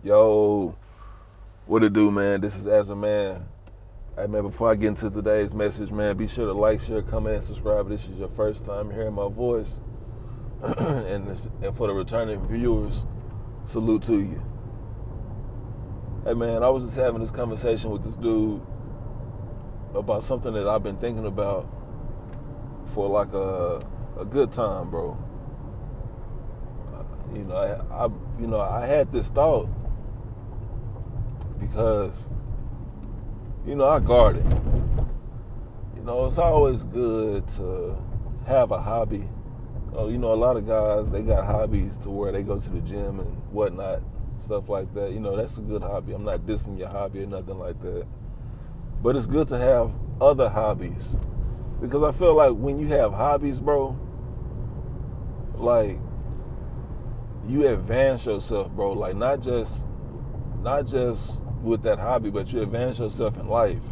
Yo, what it do, man? This is As a Man. Hey, man, before I get into today's message, man, be sure to like, share, comment, and subscribe. If this is your first time hearing my voice. and for the returning viewers, salute to you. Hey, man, I was just having this conversation with this dude about something that I've been thinking about for like a good time, bro. I had this thought because I garden. It's always good to have a hobby. A lot of guys, they got hobbies to where they go to the gym and whatnot, stuff like that. That's a good hobby. I'm not dissing your hobby or nothing like that. But it's good to have other hobbies. Because I feel like when you have hobbies, bro, like you advance yourself, bro. Like not just with that hobby, but you advance yourself in life.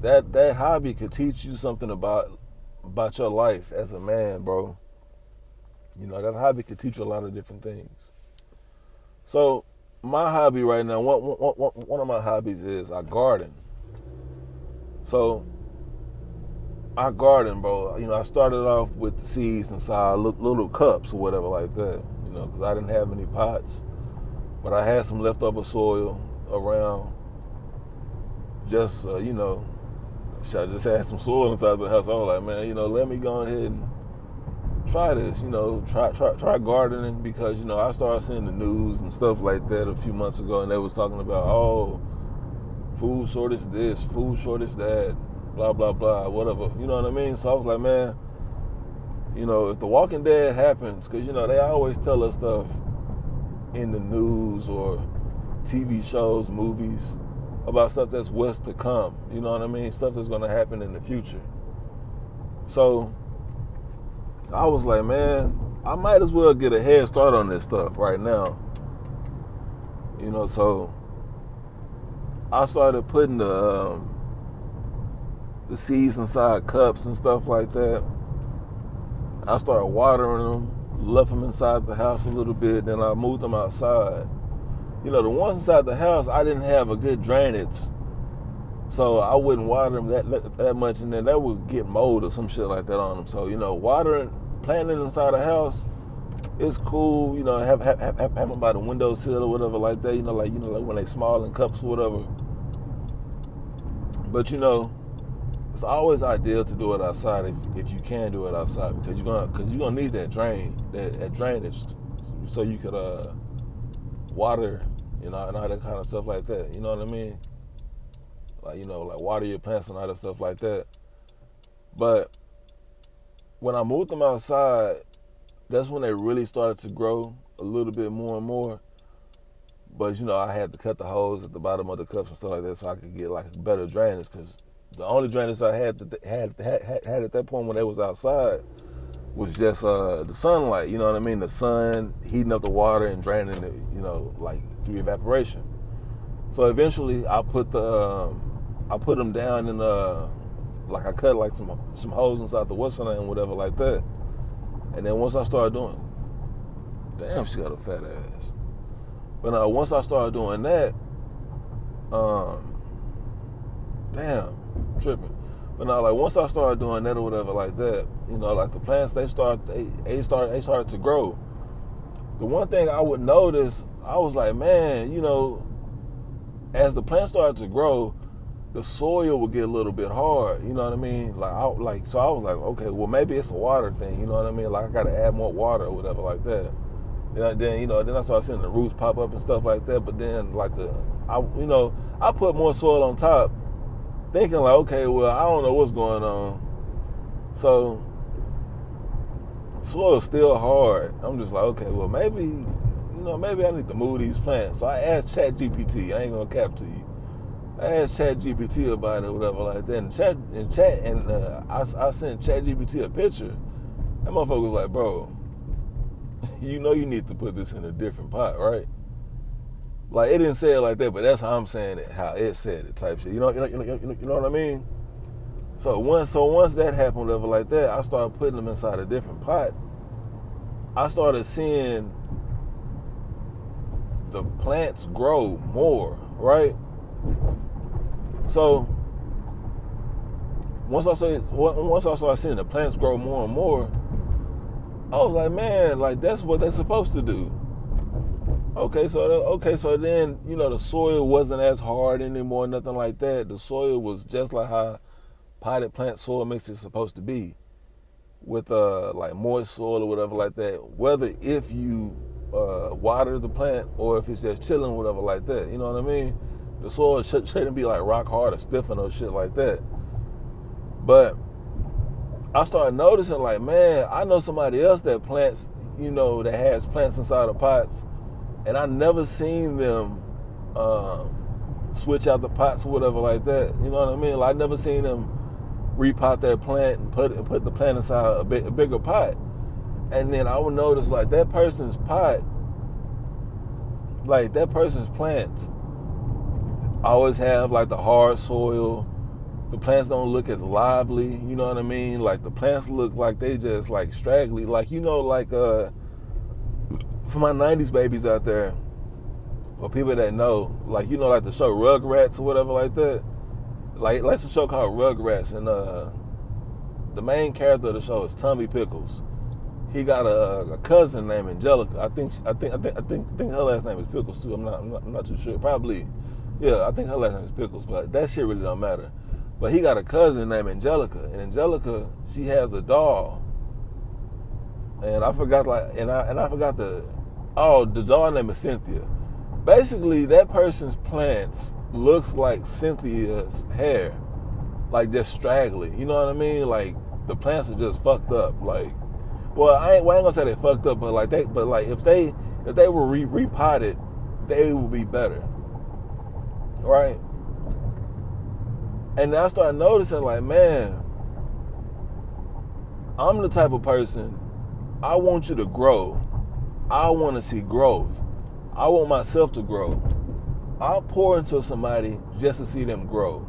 That hobby could teach you something about your life as a man, bro. That hobby could teach you a lot of different things. So my hobby right now, one of my hobbies is I garden. So I garden, bro. I started off with the seeds inside little cups or whatever like that. Because I didn't have any pots, but I had some leftover soil around. Just I just had some soil inside the house. I was like, man, let me go ahead and try this. Try gardening because I started seeing the news and stuff like that a few months ago, and they was talking about food shortage this, food shortage that, blah blah blah, whatever. You know what I mean? So I was like, man, if The Walking Dead happens, because they always tell us stuff in the news or TV shows, movies, about stuff that's what's to come. You know what I mean? Stuff that's going to happen in the future. So I was like, man, I might as well get a head start on this stuff right now. So I started putting the seeds inside cups and stuff like that. I started watering them, left them inside the house a little bit, then I moved them outside. The ones inside the house, I didn't have a good drainage, so I wouldn't water them that much, and then that would get mold or some shit like that on them. So planting inside the house is cool. Have them by the windowsill or whatever like that. Like when they small in cups or whatever. But it's always ideal to do it outside if you can do it outside because you're gonna need that drainage, so you could water, and all that kind of stuff like that. You know what I mean? Like water your plants and all that stuff like that. But when I moved them outside, that's when they really started to grow a little bit more and more. But I had to cut the holes at the bottom of the cups and stuff like that so I could get like better drainage, because the only drainage I had at that point when they was outside was just the sunlight. You know what I mean? The sun heating up the water and draining it, like through evaporation. So eventually I put them down in like I cut like some holes inside the what's and whatever like that. And then once I started doing, damn, she got a fat ass. But once I started doing that, damn, tripping. But now, like once I started doing that or whatever like that, like the plants they started to grow. The one thing I would notice, I was like, man, as the plants started to grow, the soil would get a little bit hard. You know what I mean? So I was like, okay, well maybe it's a water thing. You know what I mean? Like I got to add more water or whatever like that. Then I started seeing the roots pop up and stuff like that. But then I put more soil on top, thinking like, okay, well I don't know what's going on. So soil's still hard. I'm just like, okay, well maybe I need to move these plants. So I asked ChatGPT. I ain't gonna cap to you. I asked ChatGPT about it or whatever like that. I sent ChatGPT a picture. That motherfucker was like, bro, you need to put this in a different pot, right? Like it didn't say it like that, but that's how I'm saying it, how it said it, type shit. You know what I mean? So once that happened, whatever like that, I started putting them inside a different pot. I started seeing the plants grow more, right? So once I started seeing the plants grow more and more, I was like, man, like that's what they're supposed to do. Okay, so then the soil wasn't as hard anymore, nothing like that. The soil was just like how potted plant soil mix is supposed to be, with like moist soil or whatever like that. Whether if you water the plant or if it's just chilling, whatever like that. You know what I mean? The soil shouldn't be like rock hard or stiff or shit like that. But I started noticing, like, man, I know somebody else that plants, that has plants inside of pots, and I never seen them switch out the pots or whatever like that. You know what I mean? Like, I never seen them repot that plant and put the plant inside a bigger pot. And then I would notice, like, that person's pot, like that person's plants always have like the hard soil. The plants don't look as lively, you know what I mean? Like the plants look like they just like straggly. Like, like for my 90s babies out there, or people that know, like, like the show Rugrats or whatever like that. Like that's a show called Rugrats, and the main character of the show is Tommy Pickles. He got a cousin named Angelica. I think her last name is Pickles too. I'm not too sure. Probably, yeah. I think her last name is Pickles, but that shit really don't matter. But he got a cousin named Angelica, and Angelica, she has a doll, and I forgot the doll name is Cynthia. Basically, that person's plants looks like Cynthia's hair, like just straggly. You know what I mean? Like the plants are just fucked up. Like, well, I ain't gonna say they fucked up, but if they were repotted, they would be better, right? And I started noticing, like, man, I'm the type of person, I want you to grow. I want to see growth. I want myself to grow. I'll pour into somebody just to see them grow.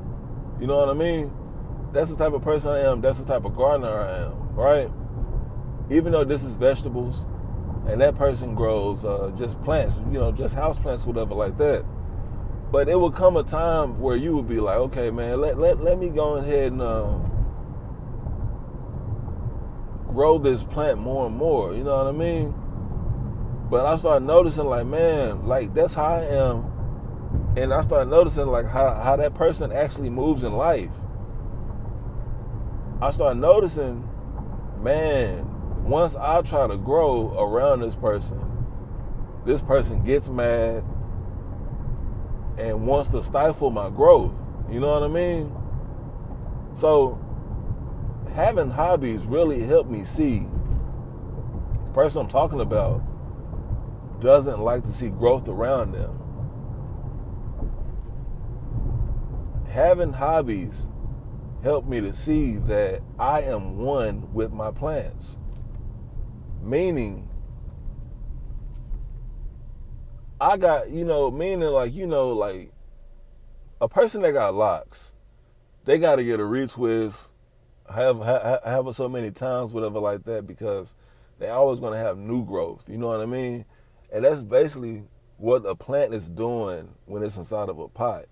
You know what I mean? That's the type of person I am. That's the type of gardener I am, right? Even though this is vegetables, and that person grows just plants, just house plants, whatever like that. But it will come a time where you would be like, okay, man, let me go ahead and grow this plant more and more. You know what I mean? But I started noticing, like, man, like that's how I am. And I started noticing, like, how that person actually moves in life. I started noticing, man, once I try to grow around this person gets mad and wants to stifle my growth. You know what I mean? So having hobbies really helped me see the person I'm talking about doesn't like to see growth around them. Having hobbies helped me to see that I am one with my plants. Meaning, I got, like a person that got locks, they got to get a retwist, have it so many times, whatever like that, because they always going to have new growth. You know what I mean? And that's basically what a plant is doing when it's inside of a pot.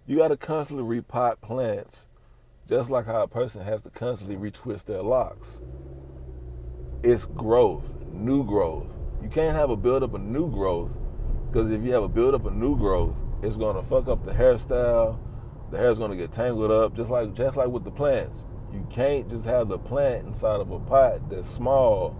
You got to constantly repot plants, just like how a person has to constantly retwist their locks. It's growth, new growth. You can't have a buildup of new growth, because if you have a buildup of new growth, it's going to fuck up the hairstyle. The hair's going to get tangled up, just like with the plants. You can't just have the plant inside of a pot that's small.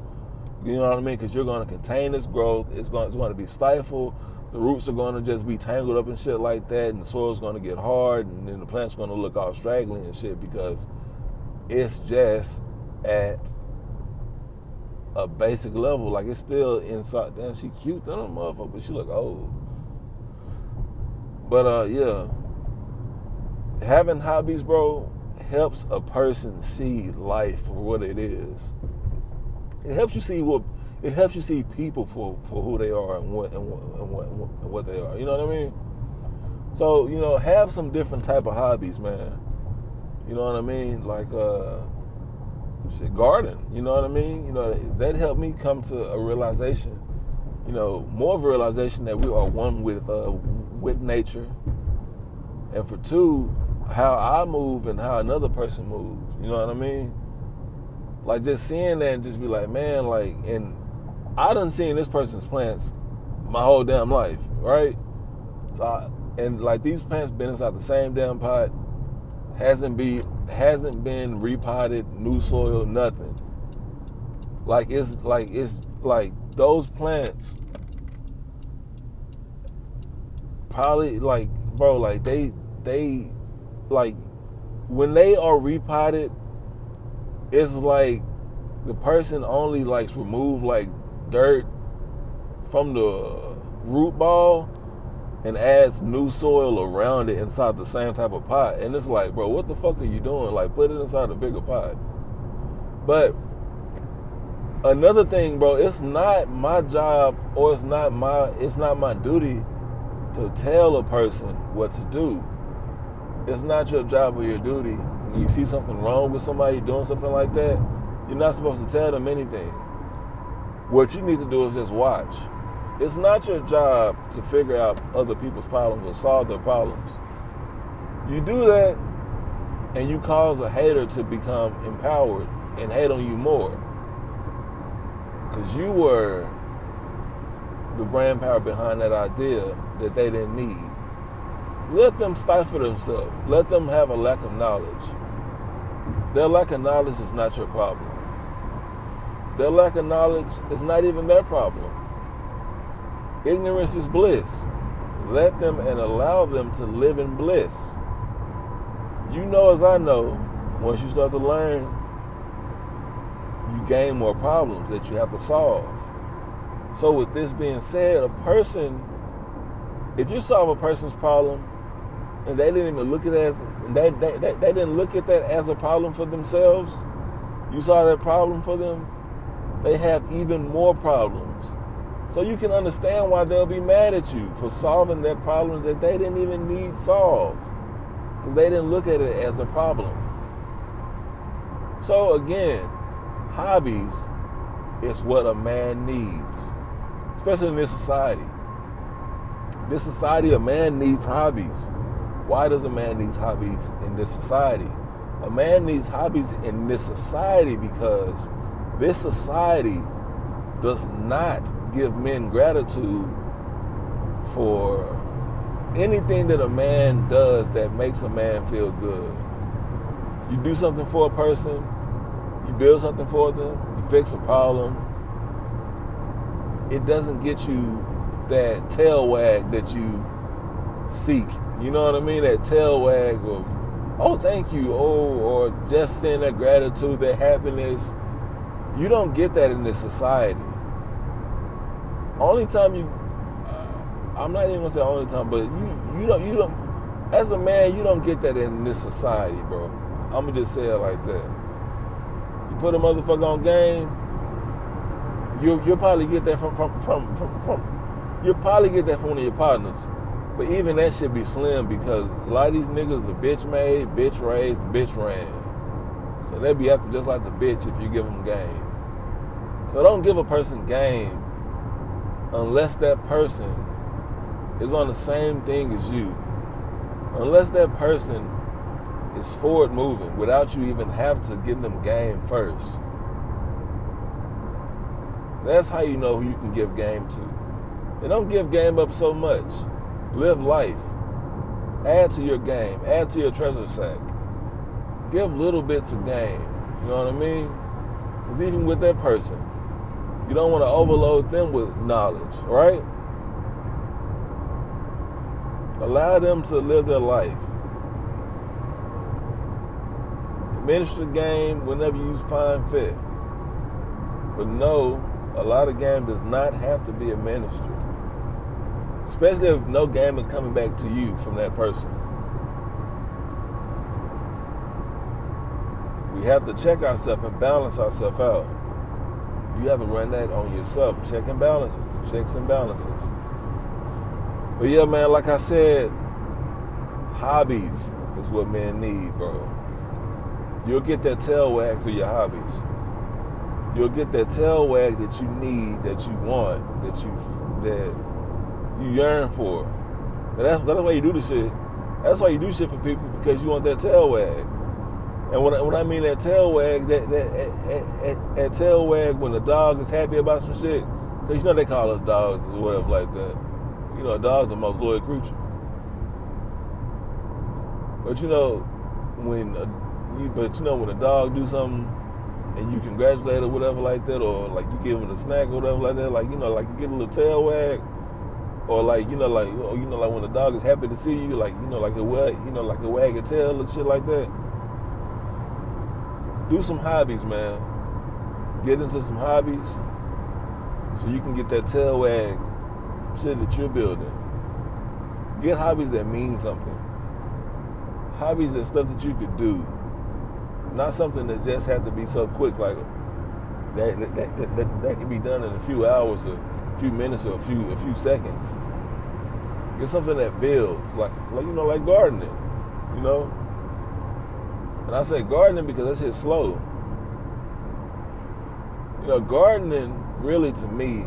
You know what I mean? Because you're going to contain this growth. It's going to be stifled. The roots are going to just be tangled up and shit like that, and the soil's going to get hard, and then the plant's going to look all straggly and shit, because it's just at a basic level. Like, it's still inside. Damn, she cute than a motherfucker, but she look old. But yeah, having hobbies, bro, helps a person see life for what it is. It helps you see people for who they are and what they are. You know what I mean? So, have some different type of hobbies, man. You know what I mean? Like garden. You know what I mean? That helped me come to a realization more of a realization that we are one with nature, and for two, how I move and how another person moves. You know what I mean? Like just seeing that and just be like, man, like, and I done seen this person's plants my whole damn life, right? And like these plants been inside the same damn pot, hasn't been repotted, new soil, nothing. Like it's like those plants probably like, bro, like they like when they are repotted, it's like the person only likes remove like dirt from the root ball and adds new soil around it inside the same type of pot. And it's like, bro, what the fuck are you doing? Like, put it inside a bigger pot. But another thing, bro, it's not my job or it's not my duty to tell a person what to do. It's not your job or your duty. When you see something wrong with somebody doing something like that, you're not supposed to tell them anything. What you need to do is just watch. It's not your job to figure out other people's problems or solve their problems. You do that and you cause a hater to become empowered and hate on you more. Because you were the brain power behind that idea that they didn't need. Let them stifle themselves. Let them have a lack of knowledge. Their lack of knowledge is not your problem. Their lack of knowledge is not even their problem. Ignorance is bliss. Let them and allow them to live in bliss. You know, as I know, once you start to learn, you gain more problems that you have to solve. So with this being said, a person, if you solve a person's problem and they didn't even look at it as, they didn't look at that as a problem for themselves, you solve that problem for them, they have even more problems. So you can understand why they'll be mad at you for solving that problem that they didn't even need solved, because they didn't look at it as a problem. So again, hobbies is what a man needs, especially in this society. This society, a man needs hobbies. Why does a man need hobbies in this society? A man needs hobbies in this society because this society does not give men gratitude for anything that a man does that makes a man feel good. You do something for a person, you build something for them, you fix a problem, it doesn't get you that tail wag that you seek. You know what I mean? That tail wag of, oh, thank you, or just saying that gratitude, that happiness. You don't get that in this society. Only time you, I'm not even gonna say only time, but you don't, as a man, you don't get that in this society, bro. I'm gonna just say it like that. You put a motherfucker on game, you'll probably get that from you'll probably get that from one of your partners. But even that should be slim because a lot of these niggas are bitch made, bitch raised, and bitch ran. So they be acting just like the bitch if you give them game. So don't give a person game unless that person is on the same thing as you. Unless that person is forward moving without you even have to give them game first. That's how you know who you can give game to. And don't give game up so much. Live life. Add to your game. Add to your treasure sack. Give little bits of game. You know what I mean? Because even with that person, you don't want to overload them with knowledge, right? Allow them to live their life. Administer the game whenever you find fit. But no, a lot of game does not have to be administered. Especially if no game is coming back to you from that person. We have to check ourselves and balance ourselves out. You have to run that on yourself. Checks and balances. But yeah, man, like I said, hobbies is what men need, bro. You'll get that tail wag through your hobbies. you'll get that tail wag that you need, that you want, that you yearn for. And that's why you do the shit. That's why you do shit for people, because you want that tail wag. And when I mean that tail wag, that tail wag when the dog is happy about some shit, because you know they call us dogs or whatever like that. You know, a dog's the most loyal creature. But you know, when a dog do something and you congratulate it or whatever like that, or like you give it a snack or whatever like that, like, you know, like you get a little tail wag, or like, you know, like when the dog is happy to see you, like, you know, like a wag a tail and shit like that. Do some hobbies, man. Get into some hobbies so you can get that tail wag from shit that you're building. Get hobbies that mean something. Hobbies are stuff that you could do. Not something that just had to be so quick, like that can be done in a few hours or a few minutes or a few seconds. Get something that builds, like you know, like gardening, you know? And I say gardening because that shit's slow. You know, gardening really, to me,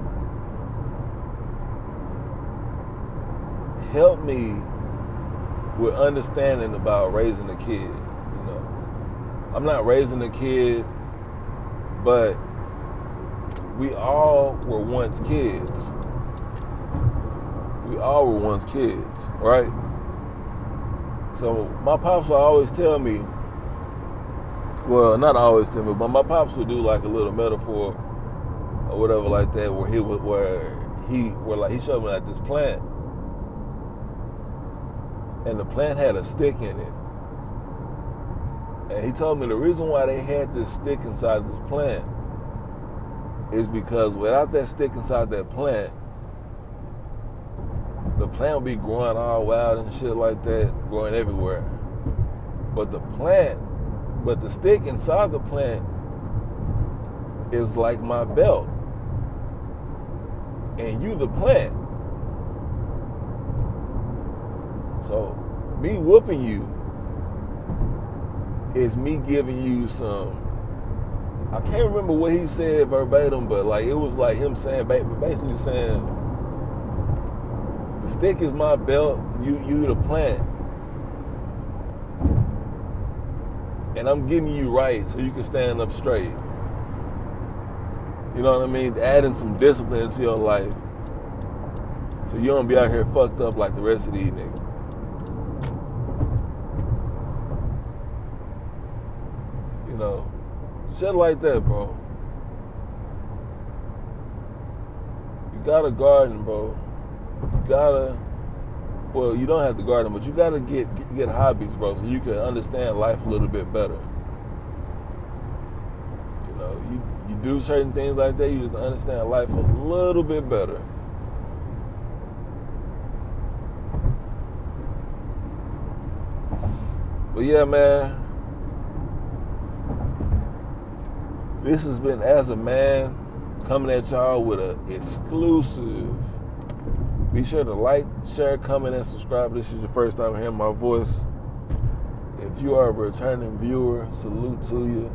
helped me with understanding about raising a kid. You know, I'm not raising a kid, but we all were once kids. We all were once kids, right? So my pops will always tell me, well, not always tell me, but my pops would do like a little metaphor or whatever like that, where he showed me like this plant, and the plant had a stick in it, and he told me the reason why they had this stick inside this plant is because without that stick inside that plant, the plant would be growing all wild and shit like that, growing everywhere. But the stick inside the plant is like my belt, and you the plant. So me whooping you is me giving you some, I can't remember what he said verbatim, but like it was like him saying, basically saying, the stick is my belt, you the plant, and I'm getting you right so you can stand up straight. You know what I mean? Adding some discipline into your life so you don't be out here fucked up like the rest of these niggas. You know, shit like that, bro. You got a garden, bro. Well, you don't have to garden, but you gotta get hobbies, bro, so you can understand life a little bit better. You know, you do certain things like that, you just understand life a little bit better. But yeah, man, this has been As a Man, coming at y'all with an exclusive. Be sure to like, share, comment, and subscribe. This is your first time hearing my voice. If you are a returning viewer, salute to you.